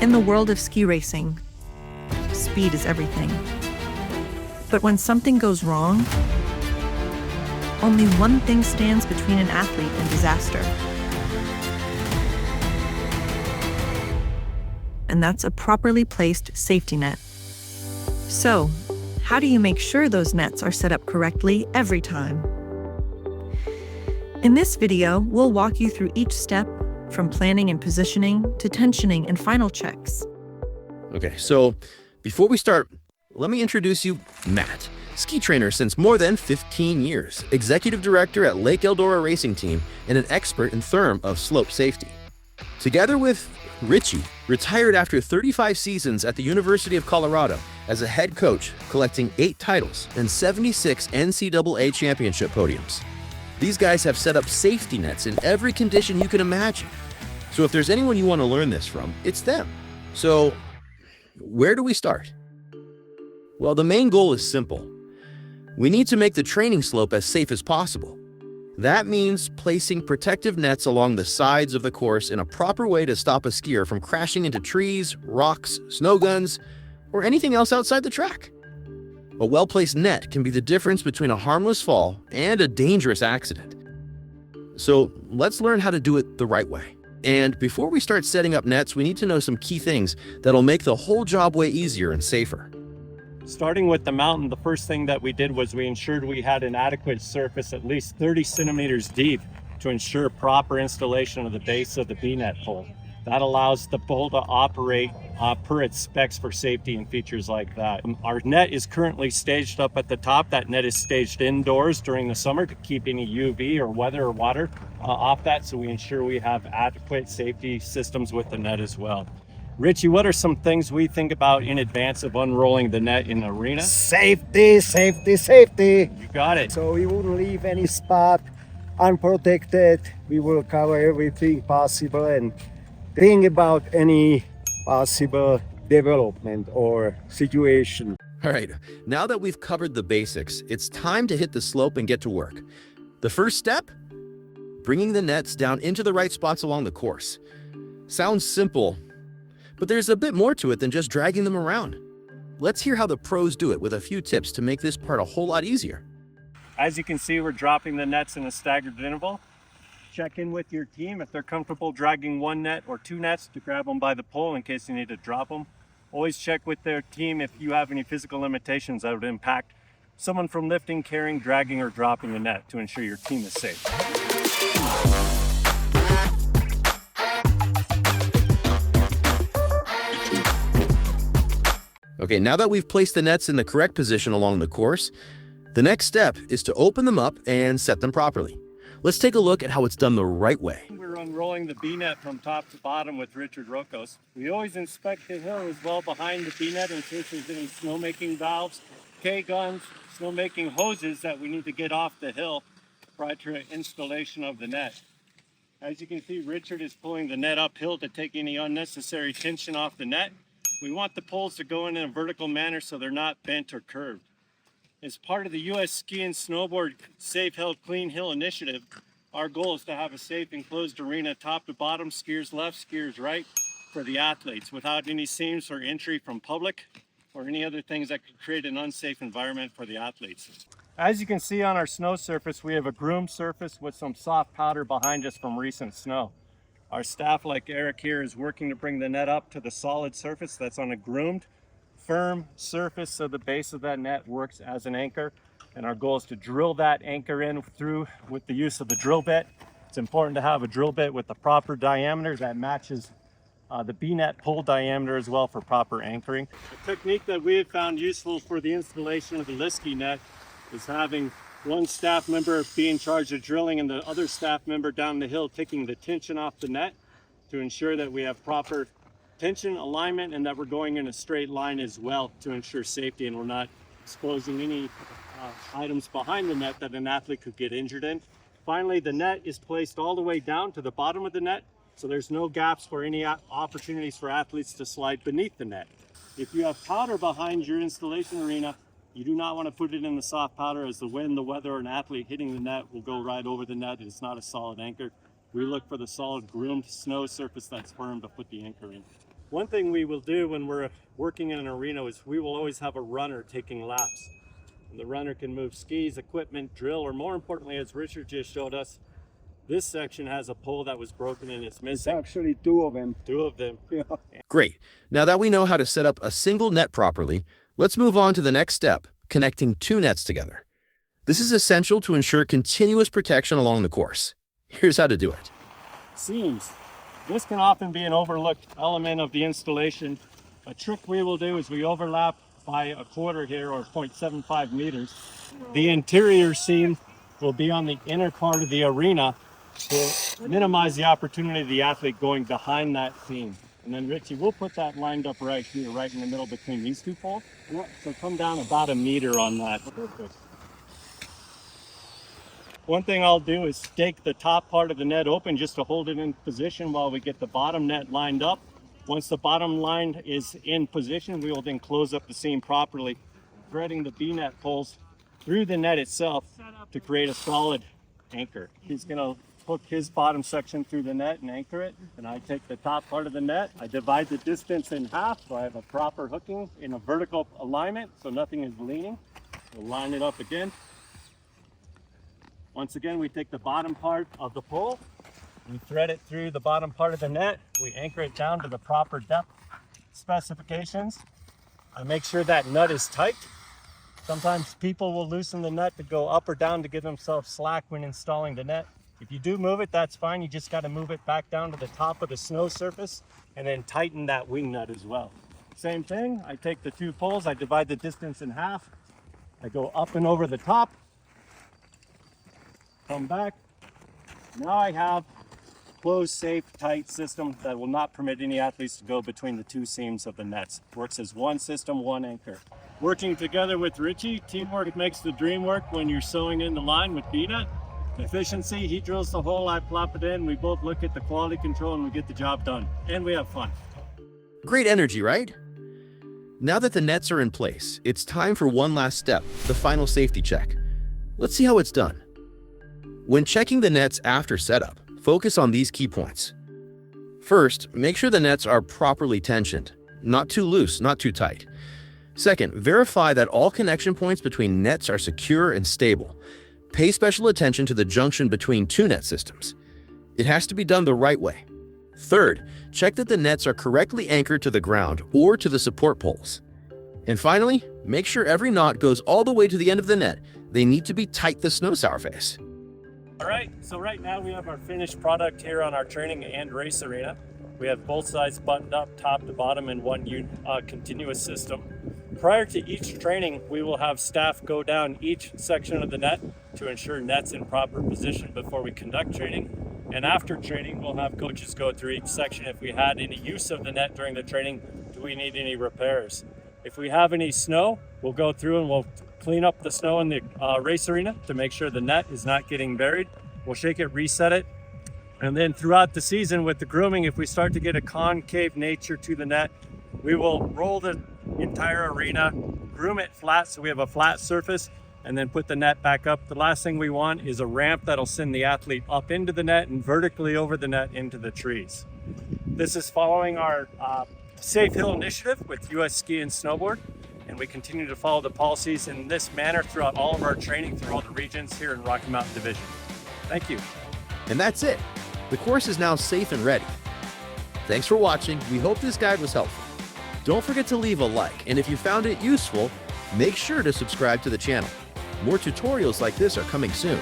In the world of ski racing, speed is everything. But when something goes wrong, only one thing stands between an athlete and disaster. And that's a properly placed safety net. So, how do you make sure those nets are set up correctly every time? In this video, we'll walk you through each step, from planning and positioning to tensioning and final checks. Okay, so before we start, let me introduce you Matt, ski trainer since more than 15 years, executive director at Lake Eldora Racing Team, and an expert in terms of slope safety. Together with Richie, retired after 35 seasons at the University of Colorado as a head coach, collecting 8 titles and 76 NCAA championship podiums. These guys have set up safety nets in every condition you can imagine. So if there's anyone you want to learn this from, it's them. So where do we start? Well, the main goal is simple. We need to make the training slope as safe as possible. That means placing protective nets along the sides of the course in a proper way to stop a skier from crashing into trees, rocks, snow guns, or anything else outside the track. A well-placed net can be the difference between a harmless fall and a dangerous accident. So let's learn how to do it the right way. And before we start setting up nets, we need to know some key things that'll make the whole job way easier and safer. Starting with the mountain, the first thing that we did was we ensured we had an adequate surface at least 30 centimeters deep to ensure proper installation of the base of the B-net pole. That allows the pole to operate per its specs for safety and features like that. Our net is currently staged up at the top. That net is staged indoors during the summer to keep any UV or weather or water off that, so we ensure we have adequate safety systems with the net as well. Richie, what are some things we think about in advance of unrolling the net in the arena? Safety, safety, safety. You got it. So we wouldn't leave any spot unprotected. We will cover everything possible and think about any possible development or situation. All right, now that we've covered the basics, it's time to hit the slope and get to work. The first step? Bringing the nets down into the right spots along the course. Sounds simple, but there's a bit more to it than just dragging them around. Let's hear how the pros do it with a few tips to make this part a whole lot easier. As you can see, we're dropping the nets in a staggered interval. Check in with your team if they're comfortable dragging one net or two nets to grab them by the pole in case you need to drop them. Always check with their team if you have any physical limitations that would impact someone from lifting, carrying, dragging, or dropping a net to ensure your team is safe. Okay, now that we've placed the nets in the correct position along the course, the next step is to open them up and set them properly. Let's take a look at how it's done the right way. We're unrolling the B-net from top to bottom with Richard Rokos. We always inspect the hill as well behind the B-net in case there's any snowmaking valves, K-guns, snowmaking hoses that we need to get off the hill prior to installation of the net. As you can see, Richard is pulling the net uphill to take any unnecessary tension off the net. We want the poles to go in a vertical manner so they're not bent or curved. As part of the U.S. Ski and Snowboard Safe Held Clean Hill initiative, our goal is to have a safe enclosed arena top to bottom, skiers left, skiers right, for the athletes without any seams or entry from public or any other things that could create an unsafe environment for the athletes. As you can see on our snow surface, we have a groomed surface with some soft powder behind us from recent snow. Our staff, like Eric here, is working to bring the net up to the solid surface that's on a groomed, firm surface so the base of that net works as an anchor, and our goal is to drill that anchor in through with the use of the drill bit. It's important to have a drill bit with the proper diameter that matches the B-net pole diameter as well for proper anchoring. A technique that we have found useful for the installation of the Liskey net is having one staff member be in charge of drilling and the other staff member down the hill taking the tension off the net to ensure that we have proper tension, alignment, and that we're going in a straight line as well to ensure safety and we're not exposing any items behind the net that an athlete could get injured in. Finally, the net is placed all the way down to the bottom of the net, so there's no gaps for any opportunities for athletes to slide beneath the net. If you have powder behind your installation arena, you do not want to put it in the soft powder, as the wind, the weather, or an athlete hitting the net will go right over the net. It's not a solid anchor. We look for the solid groomed snow surface that's firm to put the anchor in. One thing we will do when we're working in an arena is we will always have a runner taking laps. And the runner can move skis, equipment, drill, or more importantly, as Richard just showed us, this section has a pole that was broken and it's It's missing. actually two of them. Two of them. Yeah. Great. Now that we know how to set up a single net properly, let's move on to the next step, connecting two nets together. This is essential to ensure continuous protection along the course. Here's how to do it. Seams. This can often be an overlooked element of the installation. A trick we will do is we overlap by a quarter here, or 0.75 meters. The interior seam will be on the inner part of the arena to minimize the opportunity of the athlete going behind that seam. And then Richie, we'll put that lined up right here, right in the middle between these two poles. So come down about a meter on that. One thing I'll do is stake the top part of the net open just to hold it in position while we get the bottom net lined up. Once the bottom line is in position, we will then close up the seam properly, threading the B-net poles through the net itself to create a solid anchor. He's gonna hook his bottom section through the net and anchor it. And I take the top part of the net, I divide the distance in half so I have a proper hooking in a vertical alignment so nothing is leaning. We'll line it up again. Once again, we take the bottom part of the pole, we thread it through the bottom part of the net, we anchor it down to the proper depth specifications. I make sure that nut is tight. Sometimes people will loosen the nut to go up or down to give themselves slack when installing the net. If you do move it, that's fine. You just got to move it back down to the top of the snow surface and then tighten that wing nut as well. Same thing, I take the two poles, I divide the distance in half, I go up and over the top, come back. Now I have a closed, safe, tight system that will not permit any athletes to go between the two seams of the nets. Works as one system, one anchor. Working together with Richie, teamwork makes the dream work when you're sewing in the line with B-net. Efficiency, he drills the hole, I plop it in, we both look at the quality control and we get the job done. And we have fun. Great energy, right? Now that the nets are in place, it's time for one last step, the final safety check. Let's see how it's done. When checking the nets after setup, focus on these key points. First, make sure the nets are properly tensioned, not too loose, not too tight. Second, verify that all connection points between nets are secure and stable. Pay special attention to the junction between two net systems. It has to be done the right way. Third, check that the nets are correctly anchored to the ground or to the support poles. And finally, make sure every knot goes all the way to the end of the net. They need to be tight the snow sour face. All right, so right now we have our finished product here on our training and race arena. We have both sides buttoned up top to bottom in one continuous system. Prior to each training, we will have staff go down each section of the net to ensure net's in proper position before we conduct training. And after training, we'll have coaches go through each section. If we had any use of the net during the training, do we need any repairs? If we have any snow, we'll go through and we'll clean up the snow in the race arena to make sure the net is not getting buried. We'll shake it, reset it. And then throughout the season with the grooming, if we start to get a concave nature to the net, we will roll the entire arena, groom it flat so we have a flat surface, and then put the net back up. The last thing we want is a ramp that'll send the athlete up into the net and vertically over the net into the trees. This is following our Safe Hill initiative with US Ski and Snowboard, and we continue to follow the policies in this manner throughout all of our training through all the regions here in Rocky Mountain Division. Thank you. And that's it. The course is now safe and ready. Thanks for watching. We hope this guide was helpful. Don't forget to leave a like, and if you found it useful, make sure to subscribe to the channel. More tutorials like this are coming soon.